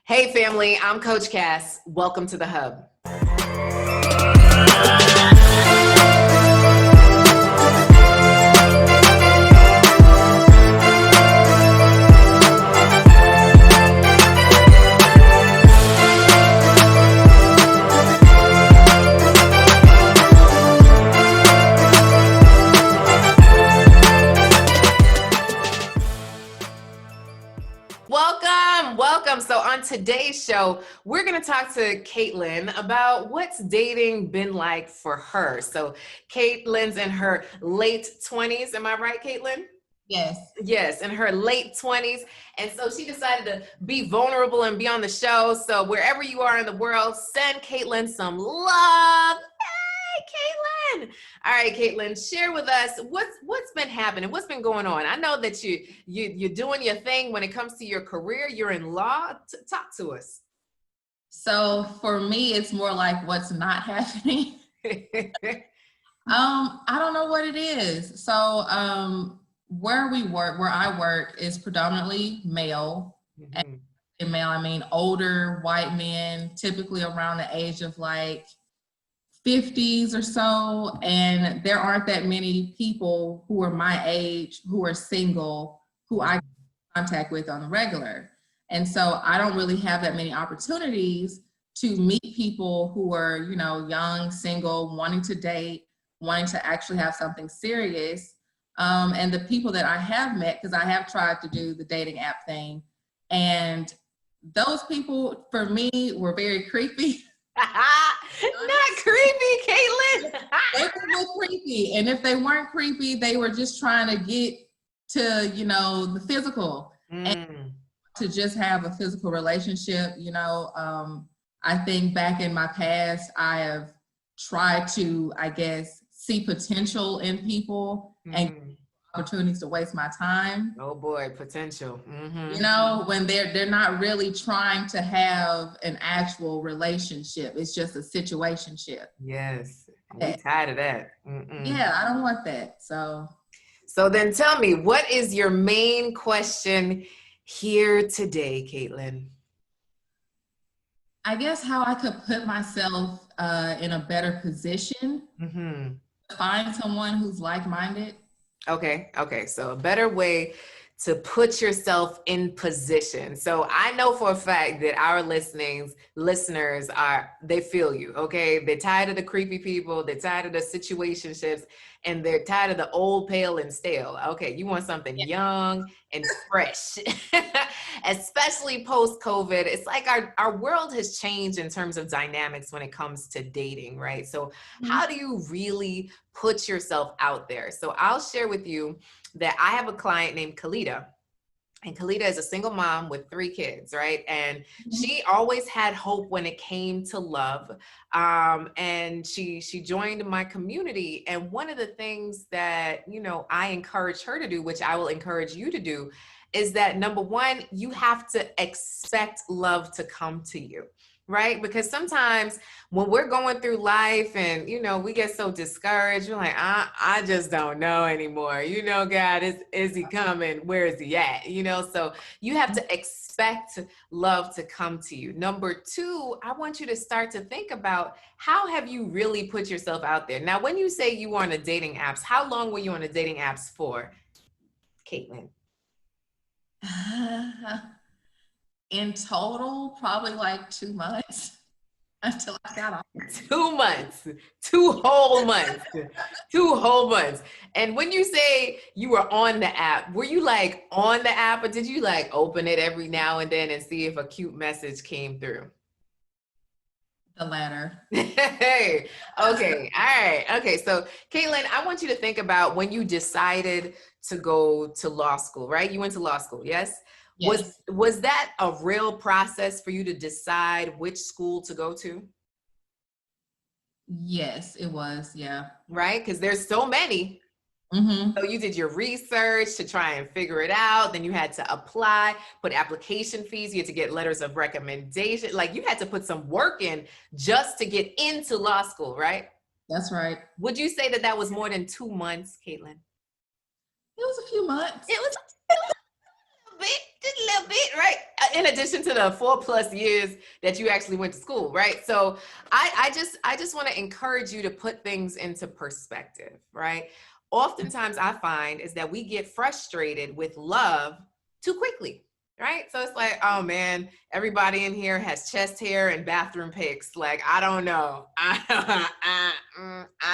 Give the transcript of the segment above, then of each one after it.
Hey family, I'm Coach Cass. Welcome to the Hub. Welcome. So on today's show, we're going to talk to Caitlin about what's dating been like for her. So Caitlin's in her late 20s. Am I right, Caitlin? Yes. Yes, in her late 20s. And so she decided to be vulnerable and be on the show. So wherever you are in the world, send Caitlin some love. Hey, Caitlin. All right, Caitlin, share with us what's been happening, what's been going on. I know that you're doing your thing when it comes to your career. You're in law. Talk to us. So for me, it's more like what's not happening. I don't know what it is. So where I work is predominantly male. Mm-hmm. And male, I mean older white men, typically around the age of like 50s or so, and there aren't that many people who are my age who are single who I contact with on the regular. And so I don't really have that many opportunities to meet people who are, young, single, wanting to date, wanting to actually have something serious. And the people that I have met, because I have tried to do the dating app thing, and those people for me were very creepy. Not creepy, Caitlin. They were a little creepy. And if they weren't creepy, they were just trying to get to, the physical and to just have a physical relationship. I think back in my past, I have tried to, see potential in people and opportunities to waste my time. Oh boy, potential. When they're not really trying to have an actual relationship. It's just a situationship. Yes. I'm tired of that. Yeah, I don't want that. So then tell me, what is your main question here today, Caitlin? I guess how I could put myself in a better position to find someone who's like-minded. Okay. So a better way to put yourself in position. So I know for a fact that our listeners they feel you, okay? They're tired of the creepy people, they're tired of the situationships, and they're tired of the old, pale, and stale. Okay, you want something young and fresh, especially post-COVID. It's like our world has changed in terms of dynamics when it comes to dating, right? So how do you really put yourself out there? So I'll share with you that I have a client named Kalita. And Kalita is a single mom with 3 kids, right? And she always had hope when it came to love. And she joined my community. And one of the things that, I encourage her to do, which I will encourage you to do, is that number one, you have to expect love to come to you. Right? Because sometimes when we're going through life and, we get so discouraged, we're like, I just don't know anymore. God, is he coming? Where is he at? So you have to expect love to come to you. Number 2, I want you to start to think about how have you really put yourself out there? Now, when you say you were on the dating apps, how long were you on the dating apps for, Caitlin? In total, probably like 2 months until I got off. 2 months, 2 whole months, 2 whole months. And when you say you were on the app, were you like on the app, or did you like open it every now and then and see if a cute message came through? The latter. Hey, okay, all right. Okay, so Caitlin, I want you to think about when you decided to go to law school, right? You went to law school, yes? Yes. Was that a real process for you to decide which school to go to? Yes, it was. Yeah. Right? Because there's so many. So you did your research to try and figure it out. Then you had to apply, put application fees. You had to get letters of recommendation. Like you had to put some work in just to get into law school, right? That's right. Would you say that was more than 2 months, Caitlin? It was a few months. It was just a little bit, right? In addition to the 4+ years that you actually went to school, right? So I just want to encourage you to put things into perspective, right? Oftentimes I find is that we get frustrated with love too quickly. Right. So it's like, oh man, everybody in here has chest hair and bathroom pics. Like, I don't know. I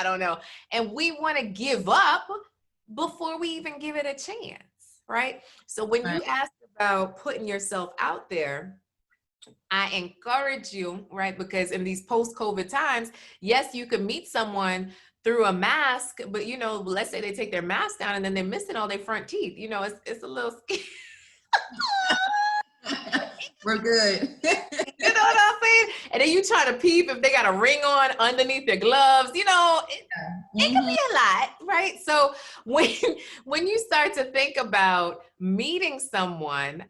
don't know. And we want to give up before we even give it a chance. Right. So when you Right. ask about putting yourself out there, I encourage you, right? Because in these post-COVID times, yes, you could meet someone through a mask, but let's say they take their mask down and then they're missing all their front teeth. It's a little scary. We're good. You know what I'm saying? And then you try to peep if they got a ring on underneath their gloves. It can be a lot, right? So when you start to think about meeting someone,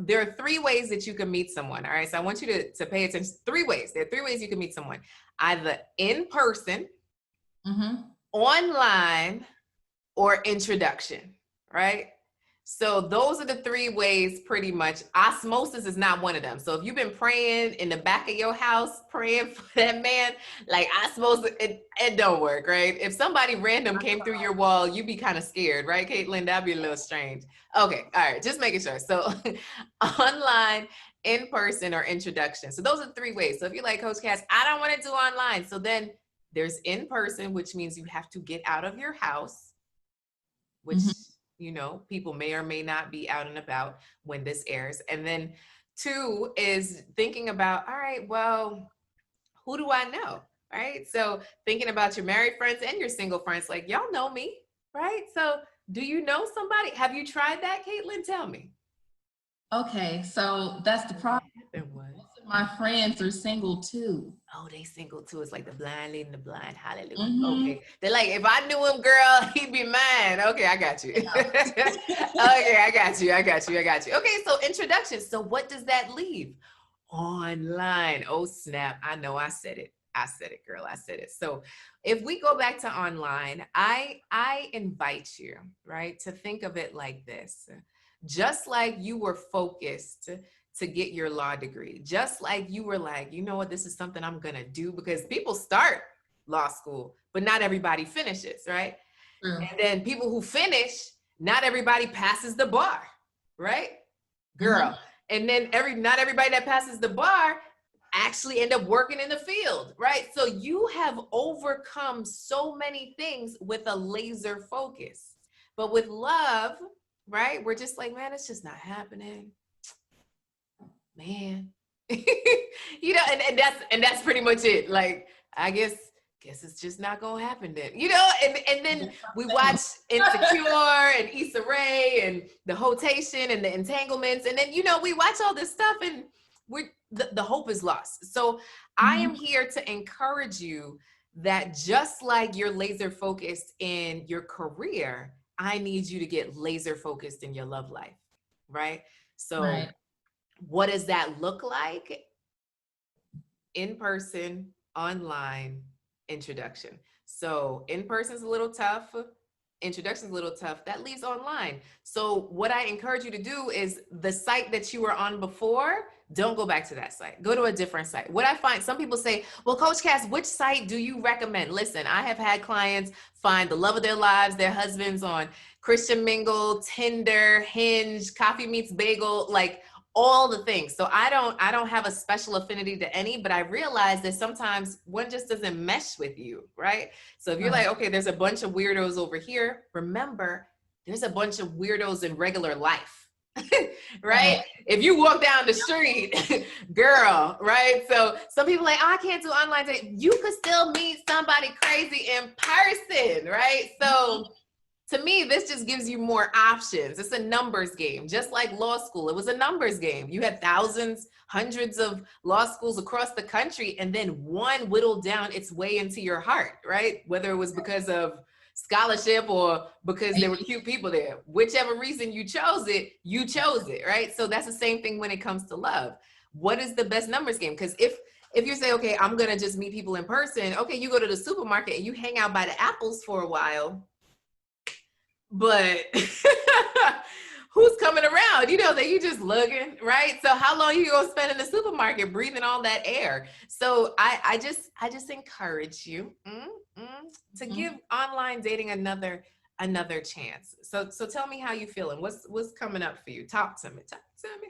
there are 3 ways that you can meet someone. All right. So I want you to pay attention. 3 ways. There are 3 ways you can meet someone: either in person, online, or introduction, right? So those are the 3 ways pretty much. Osmosis is not one of them. So if you've been praying in the back of your house, praying for that man, like osmosis, it don't work, right? If somebody random came through your wall, you'd be kind of scared, right, Caitlin? That'd be a little strange. Okay, all right, just making sure. So online, in person, or introduction. So those are the 3 ways. So if you're like, Coach Cass, I don't want to do online. So then there's in person, which means you have to get out of your house, which people may or may not be out and about when this airs. And then 2 is thinking about, all right, well, who do I know? Right? So thinking about your married friends and your single friends, like, y'all know me, right? So do you know somebody? Have you tried that, Caitlin? Tell me. Okay, so that's the problem. Most of my friends are single too. Oh, they single too. It's like the blind leading the blind. Hallelujah. Okay. They're like, if I knew him, girl, he'd be mine. Okay, I got you. Okay, I got you. Okay, so introduction. So what does that leave? Online. Oh, snap. I know I said it. Girl. I said it. So if we go back to online, I invite you, right, to think of it like this. Just like you were focused to get your law degree, just like you were like, you know what, this is something I'm gonna do, because people start law school, but not everybody finishes, right? True. And then people who finish, not everybody passes the bar, right? Girl. And then not everybody that passes the bar actually end up working in the field, right? So you have overcome so many things with a laser focus. But with love, right, we're just like, man, it's just not happening, man. And that's pretty much it. Like, I guess it's just not gonna happen then, and then we watch Insecure and Issa Rae and the Hotation and the Entanglements, and then we watch all this stuff and the hope is lost. So I am here to encourage you that just like you're laser focused in your career, I need you to get laser focused in your love life, right? So what does that look like? In person, online, introduction. So in person is a little tough. Introduction is a little tough. That leaves online. So what I encourage you to do is the site that you were on before, don't go back to that site. Go to a different site. What I find, some people say, well, Coach Cass, which site do you recommend? Listen, I have had clients find the love of their lives, their husbands, on Christian Mingle, Tinder, Hinge, Coffee Meets Bagel, like all the things. So I don't have a special affinity to any, but I realize that sometimes one just doesn't mesh with you, right? So if you're like, okay, there's a bunch of weirdos over here, remember, there's a bunch of weirdos in regular life, right? If you walk down the street, girl, right? So some people are like, oh, I can't do online dating. You could still meet somebody crazy in person, right? So to me, this just gives you more options. It's a numbers game, just like law school. It was a numbers game. You had thousands, hundreds of law schools across the country, and then one whittled down its way into your heart, right? Whether it was because of scholarship or because there were cute people there. Whichever reason you chose it, right? So that's the same thing when it comes to love. What is the best numbers game? Because if you say, okay, I'm gonna just meet people in person, okay, you go to the supermarket and you hang out by the apples for a while, but who's coming around? You know, that you just looking, right? So how long you gonna spend in the supermarket breathing all that air? So I just encourage you to give online dating another chance. So tell me how you feeling. What's coming up for you? Talk to me. Talk to me.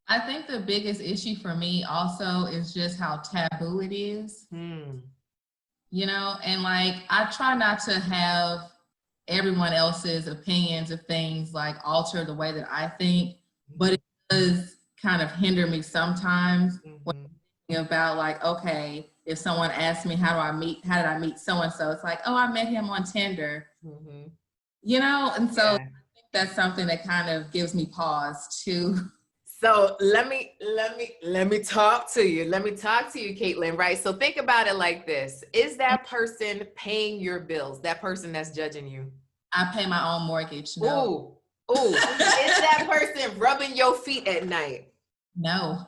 I think the biggest issue for me also is just how taboo it is. You know, and like I try not to have everyone else's opinions of things like alter the way that I think, but it does kind of hinder me sometimes when thinking about like, okay, if someone asks me how did I meet so and so, it's like, oh, I met him on Tinder. You know, and so I think that's something that kind of gives me pause too. So let me talk to you. Let me talk to you, Caitlin, right? So think about it like this. Is that person paying your bills? That person that's judging you? I pay my own mortgage. No. Ooh. Is that person rubbing your feet at night? No.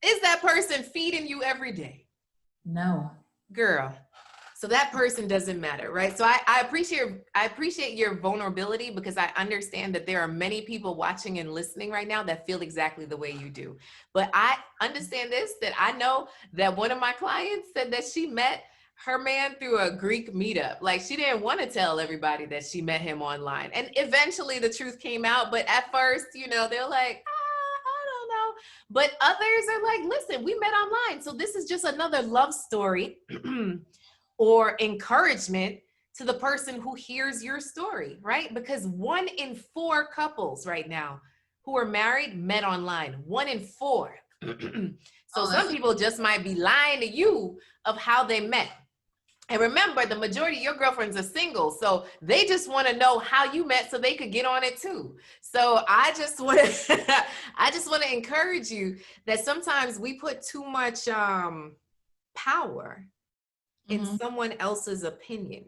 Is that person feeding you every day? No. Girl. So that person doesn't matter, right? So I appreciate your vulnerability, because I understand that there are many people watching and listening right now that feel exactly the way you do. But I understand this, that I know that one of my clients said that she met her man through a Greek meetup. Like, she didn't want to tell everybody that she met him online. And eventually the truth came out. But at first, you know, they're like, I don't know. But others are like, listen, we met online. So this is just another love story or encouragement to the person who hears your story, right? Because 1 in 4 couples right now who are married met online. 1 in 4. So some people just might be lying to you of how they met. And remember, the majority of your girlfriends are single, so they just want to know how you met so they could get on it too. So I just want to encourage you that sometimes we put too much power in someone else's opinion,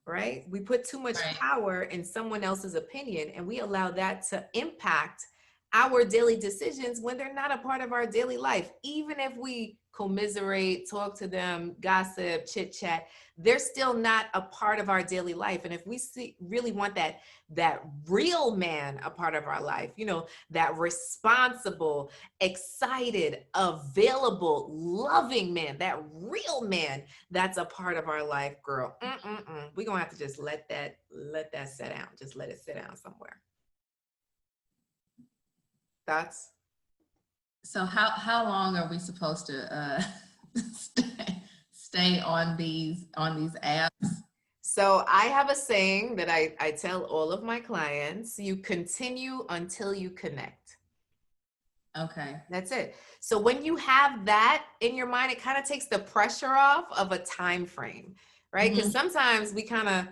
right? We put too much power in someone else's opinion, and we allow that to impact our daily decisions when they're not a part of our daily life. Even if we commiserate, talk to them, gossip, chit chat, they're still not a part of our daily life. And if we really want that real man a part of our life, you know, that responsible, excited, available, loving man, that real man that's a part of our life, girl, we're gonna have to just let that sit down. Just let it sit down somewhere. Thoughts? So how long are we supposed to stay on these apps? So I have a saying that I tell all of my clients: you continue until you connect. Okay. That's it. So when you have that in your mind, it kind of takes the pressure off of a time frame, right? Because sometimes we kind of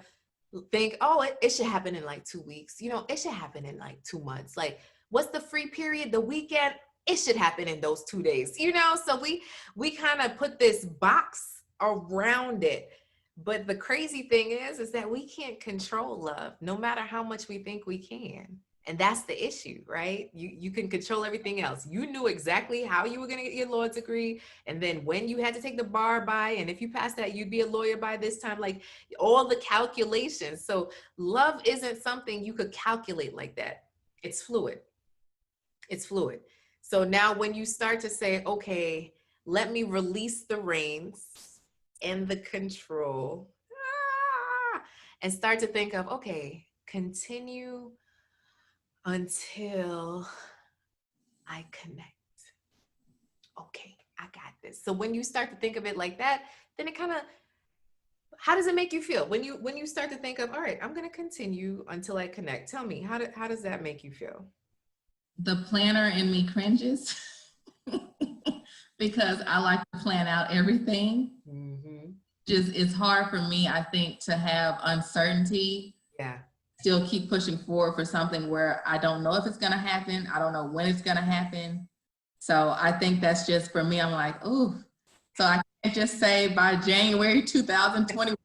think, oh, it should happen in like 2 weeks. You know, it should happen in like 2 months. Like, what's the free period? The weekend? It should happen in those 2 days, you know? So we kind of put this box around it. But the crazy thing is that we can't control love, no matter how much we think we can. And that's the issue, right? You can control everything else. You knew exactly how you were going to get your law degree, and then when you had to take the bar by, and if you passed that, you'd be a lawyer by this time, like all the calculations. So love isn't something you could calculate like that. It's fluid. It's fluid. So now when you start to say, okay, let me release the reins and the control, and start to think of, okay, continue until I connect. Okay, I got this. So when you start to think of it like that, then it kind of, how does it make you feel? When you start to think of, all right, I'm going to continue until I connect. Tell me, how does that make you feel? The planner in me cringes because I like to plan out everything. Just, it's hard for me, I think, to have uncertainty. Yeah. Still keep pushing forward for something where I don't know if it's going to happen. I don't know when it's going to happen. So I think that's just for me. I'm like, ooh. So I can't just say by January 2021,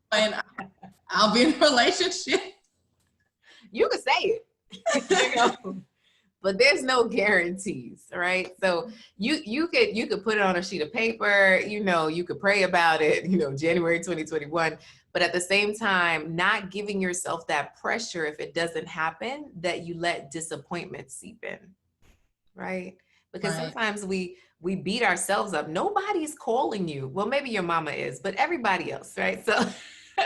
I'll be in a relationship. You can say it. You know? but there's no guarantees, right? So you could put it on a sheet of paper, you could pray about it, January 2021, but at the same time, not giving yourself that pressure if it doesn't happen, that you let disappointment seep in, right? Because Right. sometimes we beat ourselves up. Nobody's calling you. Well, maybe your mama is, but everybody else, right? So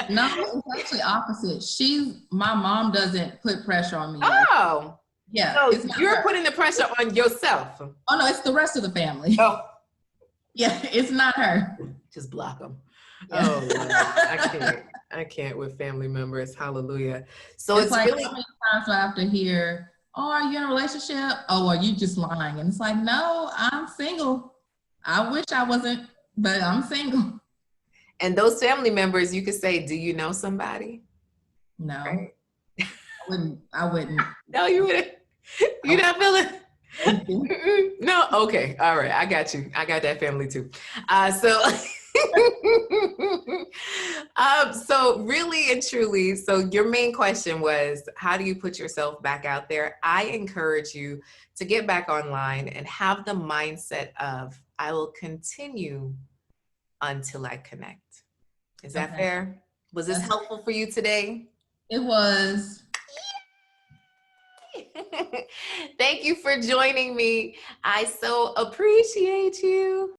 No, it's actually opposite. My mom doesn't put pressure on me. Like, oh, yeah, so it's not you're her. putting the pressure on yourself. Oh no, it's the rest of the family. Oh, Yeah, it's not her. just block them. Yeah. Oh, Lord. I can't with family members. Hallelujah. So It's it's like, really, how many times do I have to hear, oh, are you in a relationship? Oh, are you just lying? And it's like, no, I'm single. I wish I wasn't, but I'm single. and those family members, you could say, do you know somebody? No, Right? I wouldn't. No, you wouldn't. You're not feeling. Nope. No, okay, all right, I got you. I got that family too. So really and truly, so your main question was, how do you put yourself back out there? I encourage you to get back online and have the mindset of, I will continue until I connect. Is that Okay. fair? Was this helpful for you today? It was. Thank you for joining me. I so appreciate you.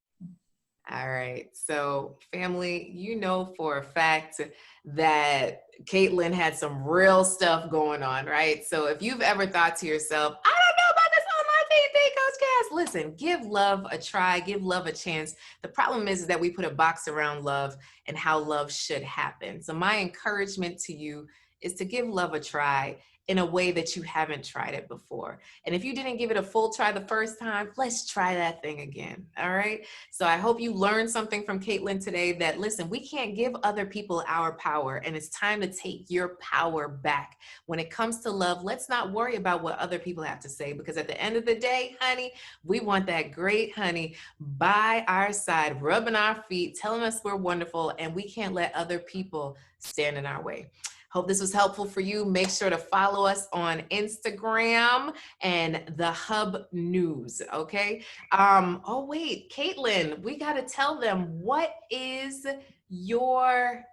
All right. So, family, you know for a fact that Caitlin had some real stuff going on, right? So, if you've ever thought to yourself, I don't know about this online thing, Coach Cass, listen, give love a try, give love a chance. The problem is that we put a box around love and how love should happen. So, my encouragement to you is to give love a try in a way that you haven't tried it before. And if you didn't give it a full try the first time, let's try that thing again. All right. So I hope you learned something from Caitlin today, that listen, we can't give other people our power, and it's time to take your power back. When it comes to love, let's not worry about what other people have to say, because at the end of the day, honey, we want that great honey by our side, rubbing our feet, telling us we're wonderful, and we can't let other people stand in our way. Hope this was helpful for you. Make sure to follow us on Instagram and the Hub News, okay? Oh wait, Caitlin, we gotta tell them, what is your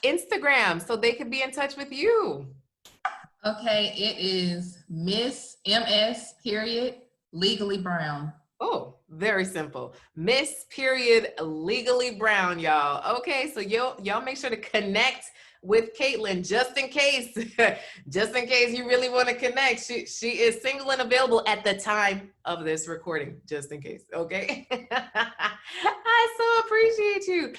Instagram so they could be in touch with you? Okay, it is Miss MS period Legally Brown. Oh, very simple. Miss period Legally Brown, y'all. Okay, so y'all make sure to connect with Caitlin just in case, just in case you really want to connect. She is single and available at the time of this recording, just in case. Okay. I so appreciate you.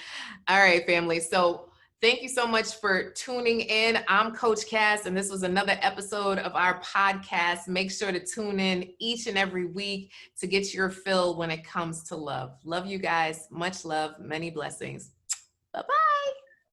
All right, family. So thank you so much for tuning in. I'm Coach Cass, and this was another episode of our podcast. Make sure to tune in each and every week to get your fill when it comes to love. Love you guys. Much love. Many blessings.